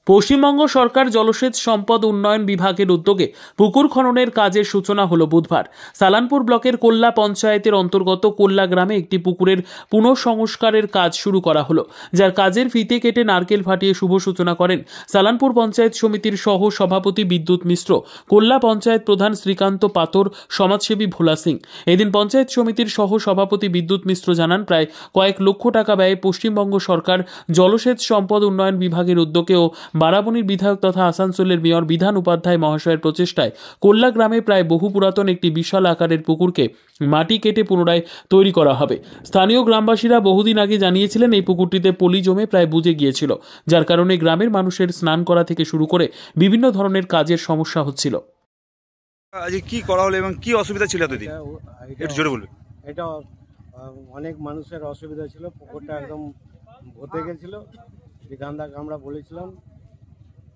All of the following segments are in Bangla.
পশ্চিমবঙ্গ সরকার জলসেচ সম্পদ উন্নয়ন বিভাগের উদ্যোগে পুকুর খননের কাজের সূচনা হলো বুধবার। সালানপুর ব্লকের কোল্লা পঞ্চায়েতের অন্তর্গত কোল্লা গ্রামে একটি পুকুরের পুনঃসংস্কারের কাজ শুরু করা হলো, যার কাজের ফিতে কেটে নারকেল ফাটিয়ে শুভ সূচনা করেন সালানপুর পঞ্চায়েত সমিতির সহ সভাপতি বিদ্যুৎ মিশ্র, কোল্লা পঞ্চায়েত প্রধান শ্রীকান্ত পাতর, সমাজসেবী ভোলা সিং। এদিন পঞ্চায়েত সমিতির সহ সভাপতি বিদ্যুৎ মিশ্র জানান, প্রায় কয়েক লক্ষ টাকা ব্যয়ে পশ্চিমবঙ্গ সরকার জলসেচ সম্পদ উন্নয়ন বিভাগের উদ্যোগে ও বারাবণীর বিধায়ক তথা আসানসোলের মেয়র বিধান উপাধ্যায় মহাশয়ের প্রচেষ্টায় কোল্লা গ্রামে প্রায় বহু পুরাতন একটি বিশাল আকারের পুকুরকে মাটি কেটে পুনরায় তৈরি করা হবে। স্থানীয় গ্রামবাসীরা বহুদিন আগে জানিয়েছিলেন এই পুকুরটিতে পলি জমে প্রায় বুজে গিয়েছিল, যার কারণে গ্রামের মানুষের স্নান করা থেকে শুরু করে বিভিন্ন ধরনের কাজের সমস্যা হচ্ছিল। আজকে কি করা হলো এবং কি অসুবিধা ছিল এতদিন একটু জোরে বলবেন। এটা অনেক মানুষের অসুবিধা ছিল, পুকুরটা একদম ভরে গেছিল। বিধানদাকে আমরা বলেছিলাম,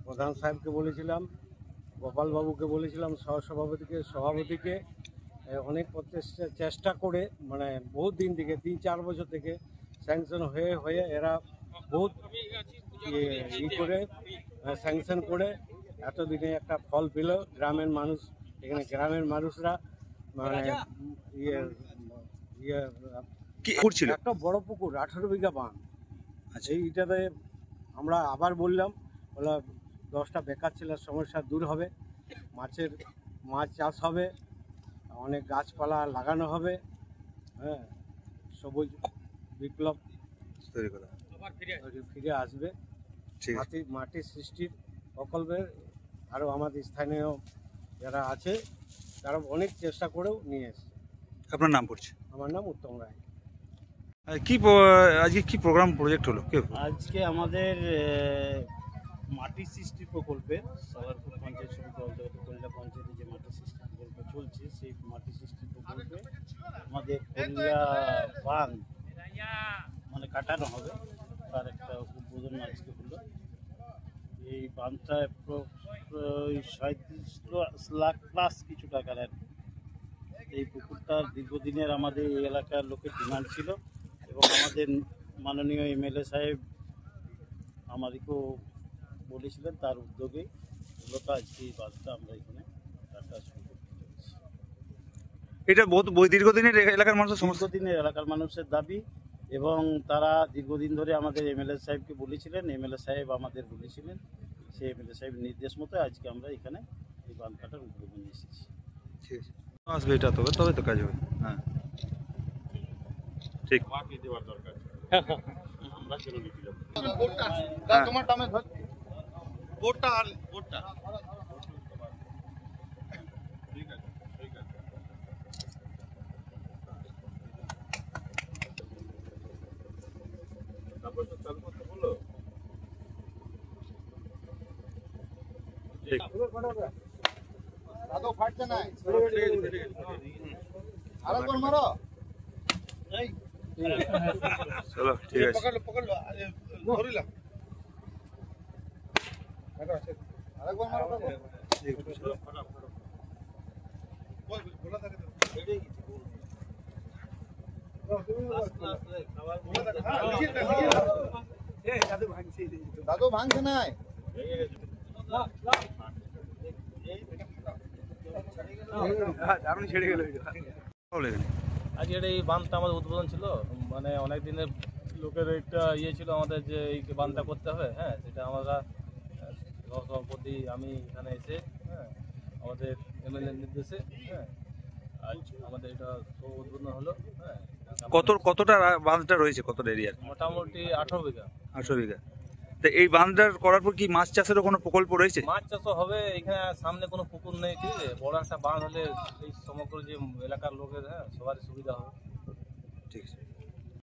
প্রধান সাহেবকে বলেছিলাম, গোপালবাবুকে বলেছিলাম, সভাপতিকে অনেক চেষ্টা করে, মানে বহুত দিন থেকে 3-4 বছর থেকে স্যাংশন হয়ে এরা বহুত করে স্যাংশন করে এতদিনে একটা ফল পেল। গ্রামের মানুষ, এখানে গ্রামের মানুষরা মানে একটা বড় পুকুর 18 বিঘা বাঁধ। এইটাতে আমরা আবার বললাম, বলা 10টা বেকার ছেলের সমস্যা দূর হবে, মাছ চাষ হবে, অনেক গাছপালা লাগানো হবে, হ্যাঁ, সবুজ বিপ্লব ফিরে আসবে। মাটির সৃষ্টির প্রকল্পের আরও আমাদের স্থানীয় যারা আছে তারা অনেক চেষ্টা করেও নিয়ে এসছে। আপনার নাম পড়ছে? আমার নাম উত্তম রায়। আজকে কি প্রোগ্রাম প্রজেক্ট হলো? আজকে আমাদের মাটি সৃষ্টি প্রকল্পে সালানপুর পঞ্চায়েত সমিতি অন্তর্গত কোল্লা পঞ্চায়েতে যে মাটি সৃষ্টি প্রকল্প চলছে, সেই মাটি সৃষ্টি প্রকল্পে আমাদের কোল্লা বাঁধ মানে কাটানো হবে, তার একটা উদ্বোধন আজকে হলো। এই বাঁধটা 37 লাখ প্লাস কিছু টাকার আর কি। এই পুকুরটার দীর্ঘদিনের আমাদের এই এলাকার লোকের ডিমান্ড ছিল এবং আমাদের মাননীয় এমএলএ সাহেব আমাদেরকেও বলেছিলেন, তার উদ্যোগে মূলত আজকে এই বাঁধটা আমরা এখানে কাটা শুরু করতে পেরেছি। এটা বহুত দীর্ঘদিনের এলাকার মানুষের দীর্ঘদিনের এলাকার মানুষের দাবি এবং তারা দীর্ঘদিন ধরে আমাদের এমএলএ সাহেবকে বলেছিলেন, এমএলএ সাহেব আমাদের বলেছিলেন, সেই এমএলএ সাহেবের নির্দেশ মতো আজকে আমরা এখানে এই বাঁধ কাটার উদ্বোধনে এসেছি। ঠিক আছে, আসবে এটা তবে তো কাজ হবে। হ্যাঁ, ঠিক। মাটি দেওয়ার দরকার। আমরা কেন নিলাম বোটটা তোমার দামে ধর বোটটা ঠিক আছে তারপর তো চালু করতে বললো। ঠিক দাদু ফাটছে না, আরেকবার মারো। এই চলো, ঠিক আছে, পকড়লো ধরিলাম, আরেকবার মারো। খোলা থাকে তো দাদু ভাঙছে নাই। আজকের এই বাঁধটা আমাদের উদ্বোধন ছিল, মানে অনেক দিনের লোকের একটা ছিল আমাদের যে এই বাঁধটা করতে হবে। হ্যাঁ, সেটা আমরা সভাপতি আমি এখানে এসে, হ্যাঁ, আমাদের এমএলএর নির্দেশে, হ্যাঁ, আজ আমাদের এটা উদ্বোধন হলো। হ্যাঁ, কতটা বাঁধটা রয়েছে, কতটা এরিয়া? মোটামুটি 18 বিঘা। 18 বিঘা। তো এই বাঁধটা করার পর কি মাছ চাষেরও কোনো প্রকল্প রয়েছে? মাছ চাষও হবে, এখানে সামনে কোনো পুকুর নেই, ঠিক আছে। বড় একটা বাঁধ হলে এই সমগ্র যে এলাকার লোকের, হ্যাঁ, সবারই সুবিধা হবে। ঠিক আছে।